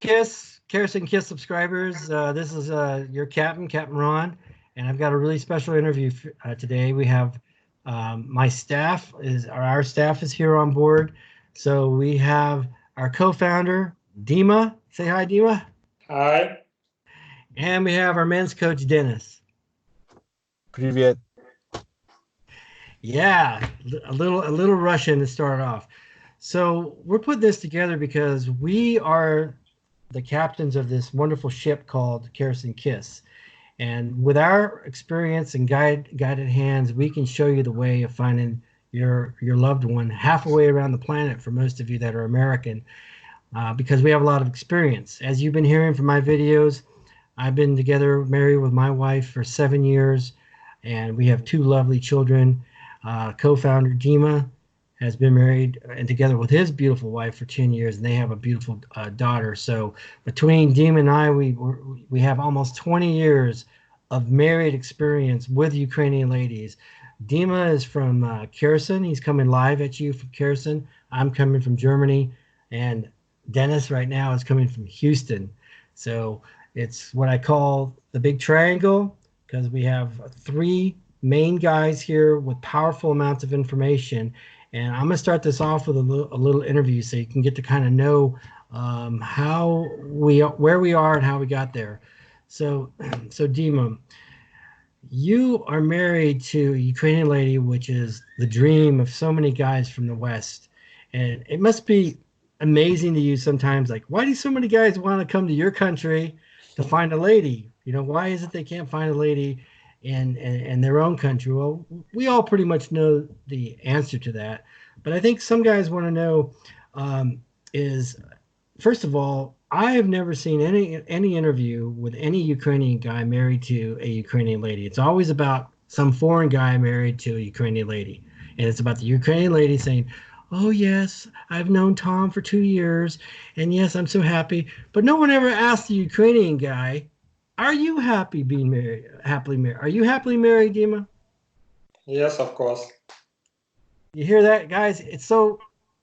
KISS, Kherson KISS subscribers. This is your Captain Ron, and I've got a really special interview today. We have my staff our staff is here on board. So we have our co-founder Dima. Say hi, Dima. Hi. And we have our men's coach Dennis. Привет. Yeah, a little Russian to start off. So we're putting this together because we are the captains of this wonderful ship called Kherson KISS. And with our experience and guided hands, we can show you the way of finding your loved one halfway around the planet for most of you that are American, because we have a lot of experience. As you've been hearing from my videos, I've been together, married with my wife for 7 years, and we have 2 lovely children. Co-founder Dima has been married and together with his beautiful wife for 10 years, and they have a beautiful daughter. So between Dima and I, we have almost 20 years of married experience with Ukrainian ladies. Dima is from Kherson. He's coming live at you from Kherson. I'm coming from Germany, and Dennis right now is coming from Houston. So it's what I call the big triangle, because we have 3 main guys here with powerful amounts of information. And I'm going to start this off with a little interview so you can get to kind of know where we are and how we got there. So Dima, you are married to a Ukrainian lady, which is the dream of so many guys from the West. And it must be amazing to you sometimes, like, why do so many guys want to come to your country to find a lady? You know, why is it they can't find a lady in their own country? Well, we all pretty much know the answer to that, but I think some guys want to know is, first of all, I have never seen any interview with any Ukrainian guy married to a Ukrainian lady. It's always about some foreign guy married to a Ukrainian lady, and it's about the Ukrainian lady saying, oh yes, I've known Tom for 2 years, and yes, I'm so happy. But no one ever asked the Ukrainian guy, are you happily married? Are you happily married, Dima? Yes, of course. You hear that, guys? It's so,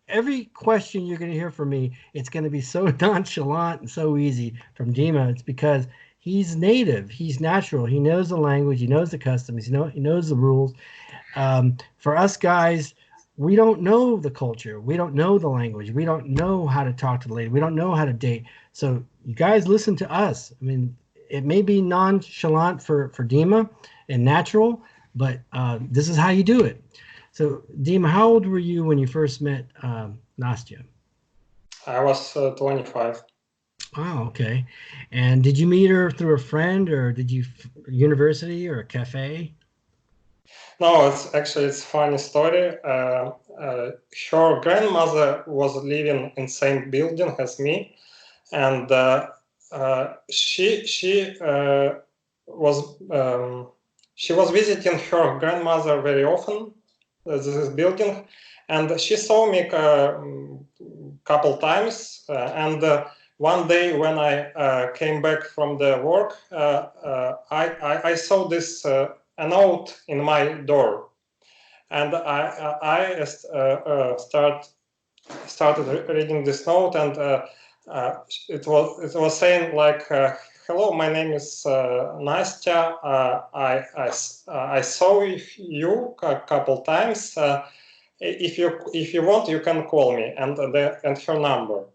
every question you're going to hear from me, it's going to be so nonchalant and so easy from Dima. It's because he's native, he's natural, he knows the language, he knows the customs, he knows the rules. For us guys, we don't know the culture, we don't know the language, we don't know how to talk to the lady, we don't know how to date. So you guys listen to us. I mean, it may be nonchalant for Dima and natural, but this is how you do it. So, Dima, how old were you when you first met Nastya? I was 25. Oh, okay. And did you meet her through a friend, or did you university or a cafe? No, it's a funny story. Her grandmother was living in same building as me, and she was visiting her grandmother very often. This building, and she saw me a couple times. And one day when I came back from the work, I saw this a note in my door, and I started reading this note, and it was saying like, hello, my name is Nastya. I saw you a couple times. If you want, you can call me, and her number.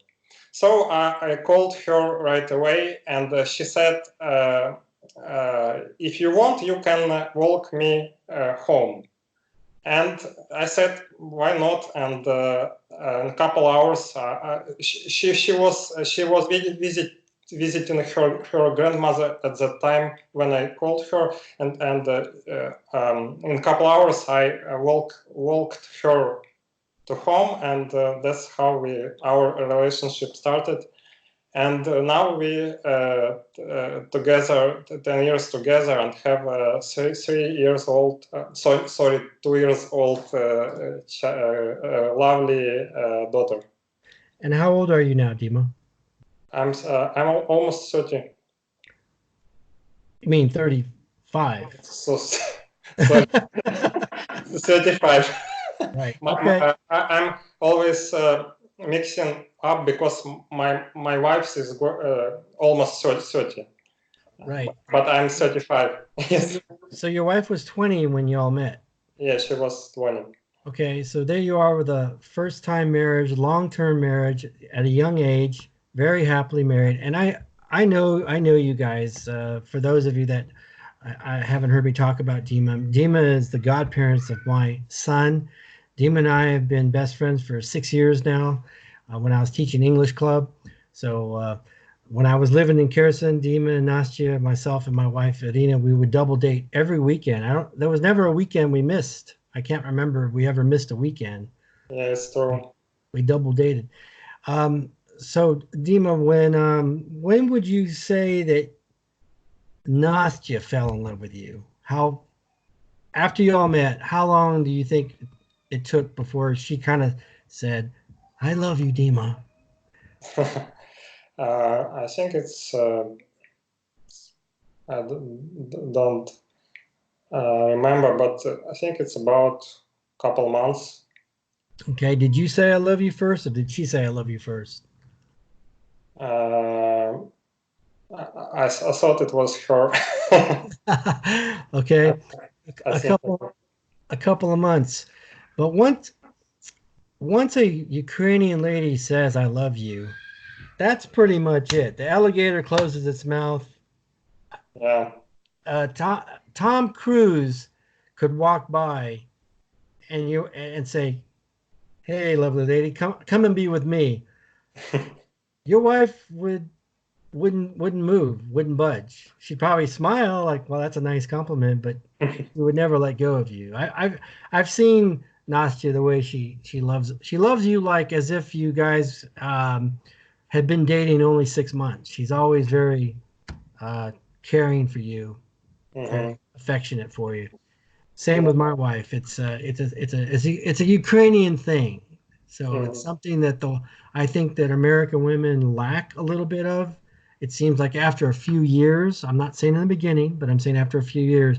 So I called her right away, and she said, if you want, you can walk me home. And I said, why not? And in a couple hours, she was visiting her grandmother at that time when I called her, and in a couple hours I walked her to home, and that's how our relationship started. And now we together 10 years together, and have a 3 years old, 2 years old lovely daughter. And how old are you now, Dima? I'm almost 30. You mean 35? So 35. Right. Okay. I'm always mixing up because my wife is almost 30. Right. But I'm 35. Yes. So your wife was 20 when you all met. Yeah, she was 20. Okay, so there you are with a first-time marriage, long-term marriage at a young age, very happily married. And I know you guys. For those of you that I haven't heard me talk about Dima, Dima is the godparents of my son. Dima and I have been best friends for 6 years now. When I was teaching English club, so when I was living in Kherson, Dima and Nastya, myself and my wife Irina, we would double date every weekend. There was never a weekend we missed. I can't remember if we ever missed a weekend. Yeah, it's true. We double dated. So Dima, when would you say that Nastya fell in love with you? How after you all met, how long do you think it took before she kind of said, "I love you, Dima"? I think it's I don't remember, but I think it's about a couple months. Okay, did you say I love you first, or did she say I love you first? I thought it was her. Okay, I a think couple of months, but once a Ukrainian lady says I love you, that's pretty much it. The alligator closes its mouth. yeah. Tom Cruise could walk by and say, "Hey, lovely lady, come and be with me." Your wife wouldn't move, wouldn't budge. She'd probably smile like, "Well, that's a nice compliment," but she would never let go of you. I've seen Nastya the way she loves you like as if you guys had been dating only 6 months. She's always very caring for you, very affectionate for you. Same with my wife. It's a Ukrainian thing. So it's something that I think that American women lack a little bit of. It seems like after a few years, I'm not saying in the beginning, but I'm saying after a few years,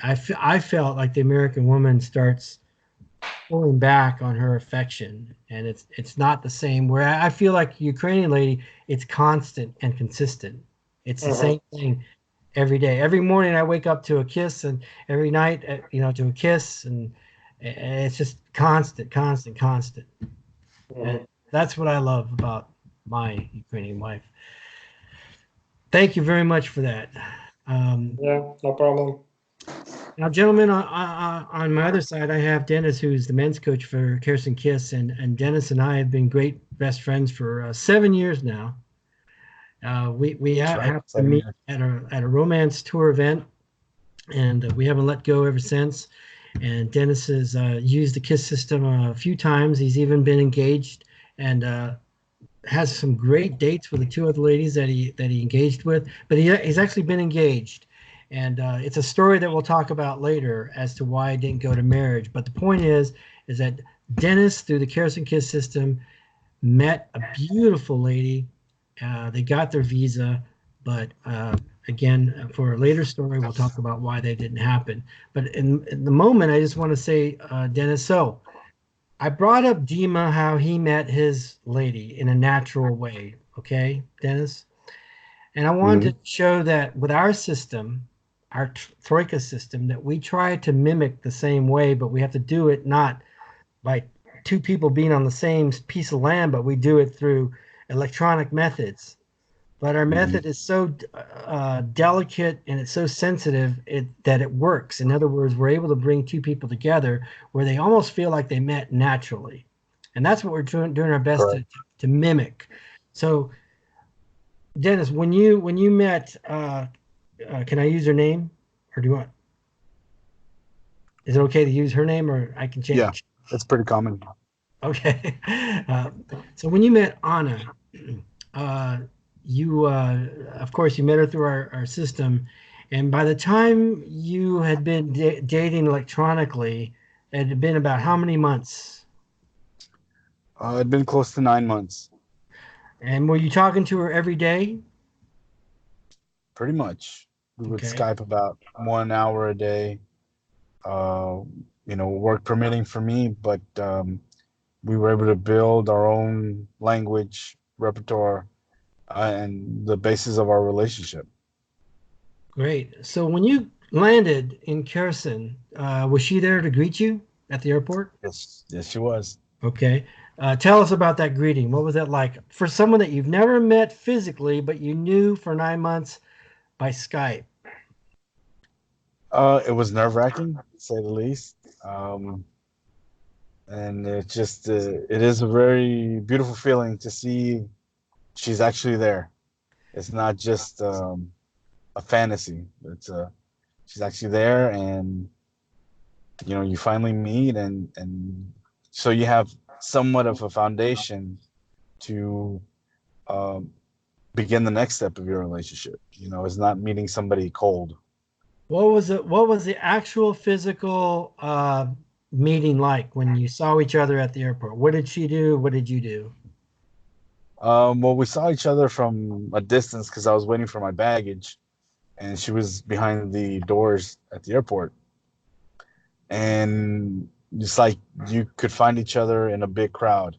I felt like the American woman starts pulling back on her affection, and it's not the same. Where I feel like Ukrainian lady, it's constant and consistent. It's the same thing every day. Every morning I wake up to a kiss, and every night, to a kiss, and it's just constant, constant, constant. And that's what I love about my Ukrainian wife. Thank you very much for that. Yeah, no problem. Now, gentlemen, on my other side, I have Dennis, who's the men's coach for Kherson KISS, and Dennis and I have been great best friends for 7 years now. We That's right, happened to 7 meet years. at a romance tour event, and we haven't let go ever since. And Dennis has used the KISS system a few times. He's even been engaged and has some great dates with the two other ladies that he engaged with. But he's actually been engaged, and it's a story that we'll talk about later as to why it didn't go to marriage. But the point is that Dennis, through the Kherson KISS system, met a beautiful lady. They got their visa, but again, for a later story, we'll talk about why they didn't happen. But in the moment, I just want to say, Dennis, so I brought up Dima, how he met his lady in a natural way. Okay, Dennis? And I wanted to show that with our system, our Troika system, that we try to mimic the same way, but we have to do it not by two people being on the same piece of land, but we do it through electronic methods. But our method is so delicate and it's so sensitive that it works. In other words, we're able to bring two people together where they almost feel like they met naturally, and that's what we're doing our best Correct. to mimic. So, Dennis, when you met, can I use her name, or do you want? Is it okay to use her name, or I can Yeah, change? it's pretty common. Okay. Uh, so when you met Anna, uh, you, of course, you met her through our system. And by the time you had been dating electronically, it had been about how many months? It'd been close to 9 months, And were you talking to her every day? pretty much. We would Okay. Skype about 1 hour a day. Uh, work permitting for me, but we were able to build our own language repertoire and the basis of our relationship. Great. So when you landed in Kherson, was she there to greet you at the airport? Yes, yes, she was. Okay. Tell us about that greeting. What was that like for someone that you've never met physically, but you knew for 9 months by Skype? It was nerve-wracking, to say the least. Um, and it is a very beautiful feeling to see she's actually there. It's not just a fantasy. She's actually there, and you finally meet, and so you have somewhat of a foundation to um, begin the next step of your relationship. It's not meeting somebody cold. What was it? What was the actual physical meeting like when you saw each other at the airport? What did she do? What did you do? Well, we saw each other from a distance because I was waiting for my baggage, and she was behind the doors at the airport. And it's like you could find each other in a big crowd.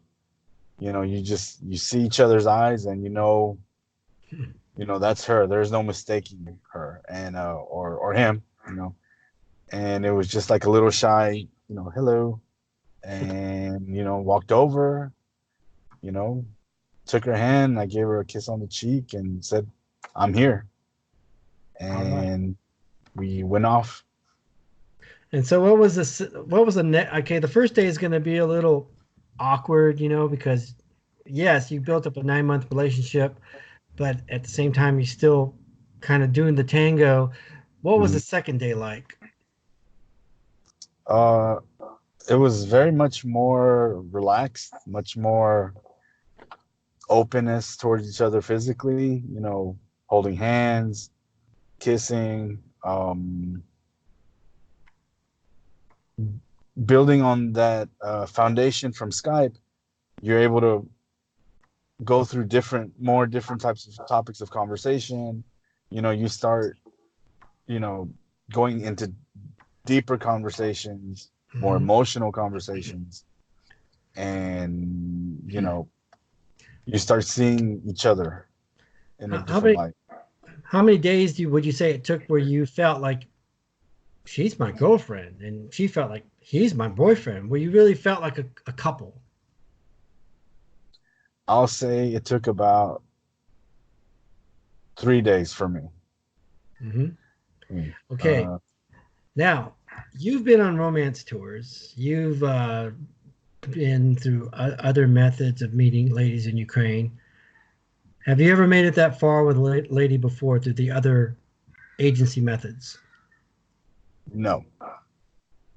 You see each other's eyes, and that's her. There's no mistaking her and or him. And it was just like a little shy, hello, and walked over, you know, took her hand. I gave her a kiss on the cheek and said, "I'm here," All right. and we went off. And so what was this? What was the net? Okay, the first day is going to be a little awkward, because yes, you built up a 9 month relationship, but at the same time, you're still kind of doing the tango. What was Mhm. the second day like? Uh, it was very much more relaxed, much more openness towards each other physically, holding hands, kissing, building on that foundation from Skype. You're able to go through more different types of topics of conversation. You start, you know, going into deeper conversations, more Mhm. emotional conversations, and you start seeing each other in a How different many light. how many days would you say it took where you felt like she's my girlfriend and she felt like he's my boyfriend, where you really felt like a couple? I'll say it took about 3 days for me. Hmm. Mm. Okay, Uh, now you've been on romance tours. You've been through other methods of meeting ladies in Ukraine. Have you ever made it that far with a lady before through the other agency methods? no,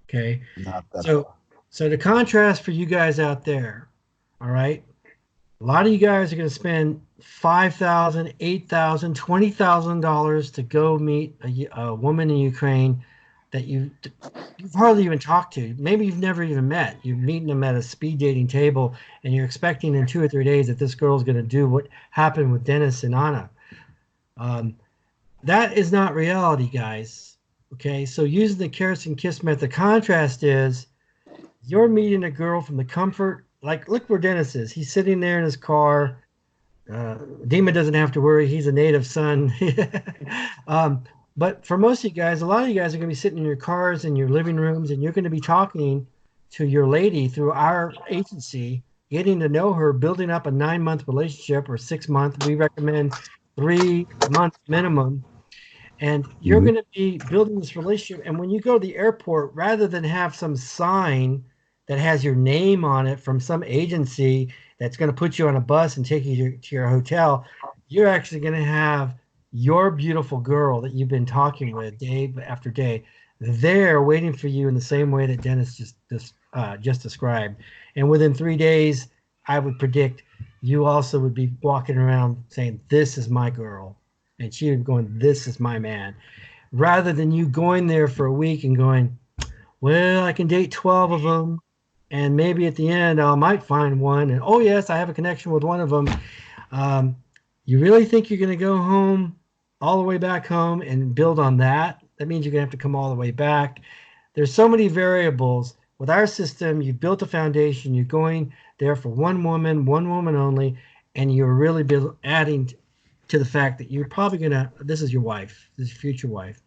Okay, not that so far. so the contrast for you guys out there, all right. A lot of you guys are going to spend $5,000, $8,000, $20,000 to go meet a woman in Ukraine that you've hardly even talked to. Maybe you've never even met. You're meeting them at a speed dating table, and you're expecting in 2 or 3 days that this girl's going to do what happened with Dennis and Anna. Um, that is not reality, guys. Okay, so using the Kherson KISS method, the contrast is you're meeting a girl from the comfort. Like, look where Dennis is. He's sitting there in his car. Dima doesn't have to worry. He's a native son. um, but for most of you guys, a lot of you guys are going to be sitting in your cars in your living rooms, and you're going to be talking to your lady through our agency, getting to know her, building up a 9 month relationship or 6 month. We recommend 3 months minimum. And you're Hmm. going to be building this relationship. And when you go to the airport, rather than have some sign that has your name on it from some agency that's going to put you on a bus and take you to your hotel, you're actually going to have your beautiful girl that you've been talking with day after day there waiting for you in the same way that Dennis just described. And within 3 days, I would predict you also would be walking around saying, "This is my girl." And she would be going, "This is my man." Rather than you going there for a week and going, "Well, I can date 12 of them. And maybe at the end, I might find one. And oh, yes, I have a connection with one of them." Um, you really think you're going to go home, all the way back home, and build on that? That means you're going to have to come all the way back. There's so many variables with our system, you built a foundation. You're going there for one woman only, and you're really adding to the fact that you're probably gonna. This is your wife. This is your future wife.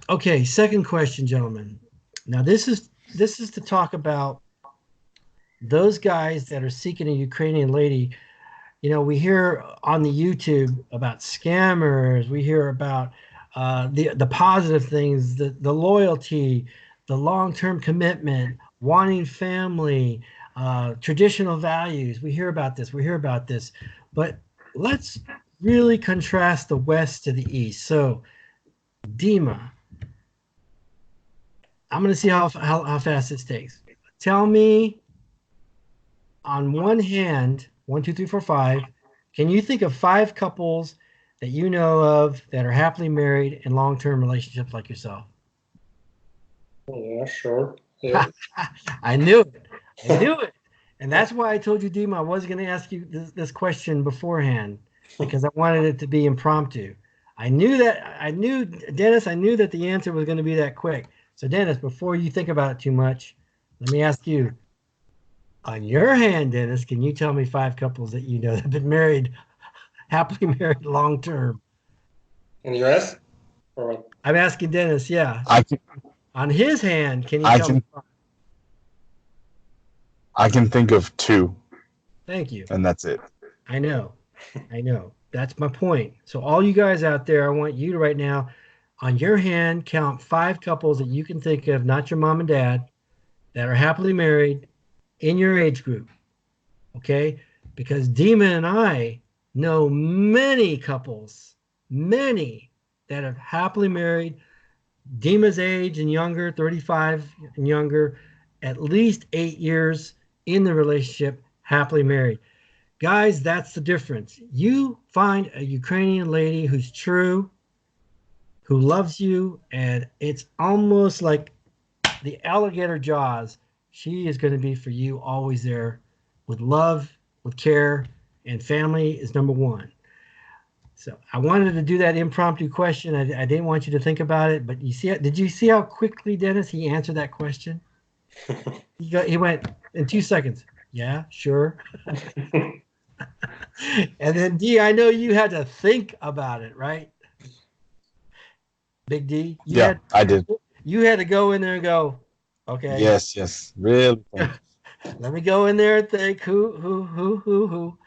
Okay, second question, gentlemen. Now this is to talk about those guys that are seeking a Ukrainian lady. You know, we hear on the YouTube about scammers. We hear about the positive things, the loyalty, the long-term commitment, wanting family, traditional values. We hear about this. We hear about this. But let's really contrast the West to the East. So, Dima, I'm going to see how fast this takes. Tell me, on one hand, 1, 2, 3, 4, 5. Can you think of 5 couples that you know of that are happily married in long-term relationships like yourself? Yeah, sure. Yeah. I knew it. I knew it. And that's why I told you, Dima, I was going to ask you this question beforehand because I wanted it to be impromptu. I knew, Dennis, I knew that the answer was going to be that quick. So, Dennis, before you think about it too much, let me ask you, on your hand, Dennis, can you tell me 5 couples that you know that have been married, happily married long term? In US? Or what? I'm asking Dennis, yeah. I can On his hand, can you I tell me can 5? I can think of 2, Thank you. and that's it. I know. I know. That's my point. So all you guys out there, I want you to right now, on your hand, count 5 couples that you can think of, not your mom and dad, that are happily married in your age group. Okay? Because Dima and I know many couples, many that have happily married, Dima's age and younger, 35 and younger, at least 8 years in the relationship, happily married. Guys, that's the difference. You find a Ukrainian lady who's true, who loves you, and it's almost like the alligator jaws. She is going to be for you always there with love, with care, and family is number one. So I wanted to do that impromptu question. I didn't want you to think about it, but you see, did you see how quickly, Dennis, he answered that question? He went in 2 seconds. Yeah, sure. And then D, I know you had to think about it, right? Big D, Yeah, I did. You had to go in there and go, okay. Yes. Really think. Let me go in there and think who.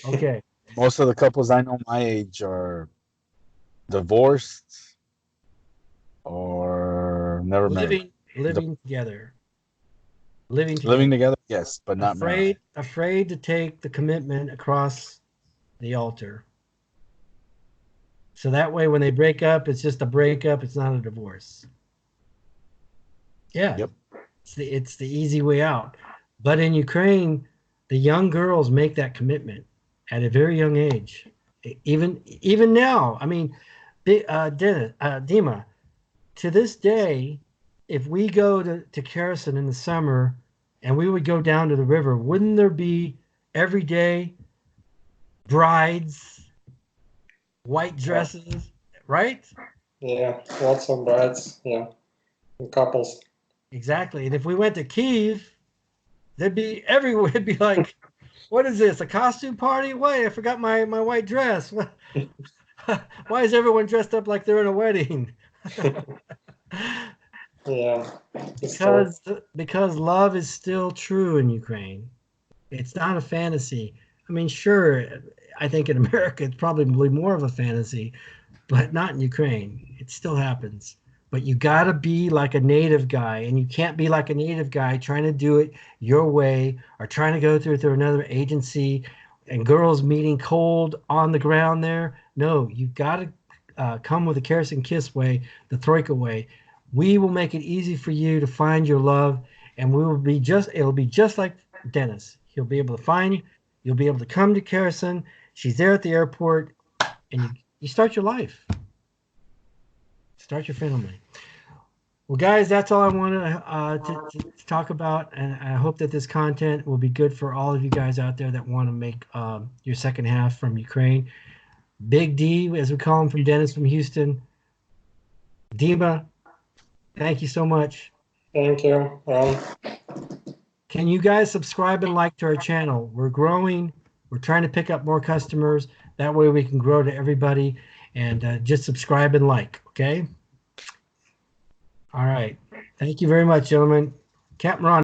Okay. Most of the couples I know my age are divorced or never married. Living together. Living Living together. together, yes, but not married. Afraid to take the commitment across the altar. So that way when they break up, it's just a breakup, it's not a divorce. Yeah. Yep. It's the easy way out. But in Ukraine, the young girls make that commitment at a very young age. Even now, I mean, Dima, to this day, if we go to Kherson in the summer and we would go down to the river, wouldn't there be every day brides, white dresses, right? Yeah, lots of brides, yeah, and couples. Exactly. And if we went to Kiev, there'd be everywhere. It'd be like, what is this? A costume party? Wait, I forgot my white dress. Why is everyone dressed up like they're in a wedding? Yeah, because love is still true in Ukraine. It's not a fantasy. I mean, sure, I think in America it's probably more of a fantasy, but not in Ukraine. It still happens. But you got to be like a native guy, and you can't be like a native guy trying to do it your way or trying to go through another agency and girls meeting cold on the ground there. No, you got to come with the Kherson KISS way, the Troika way. We will make it easy for you to find your love, and it'll be just like Dennis. He'll be able to find you. You'll be able to come to Kherson. She's there at the airport, and you start your life. Start your family. Well, guys, that's all I wanted to talk about, and I hope that this content will be good for all of you guys out there that want to make your second half from Ukraine. Big D, as we call him, from Dennis from Houston. Dima, thank you so much. Thank you, Ron. Can you guys subscribe and like to our channel? We're growing. We're trying to pick up more customers. That way we can grow to everybody. And just subscribe and like, okay? All right. Thank you very much, gentlemen. Captain Ron.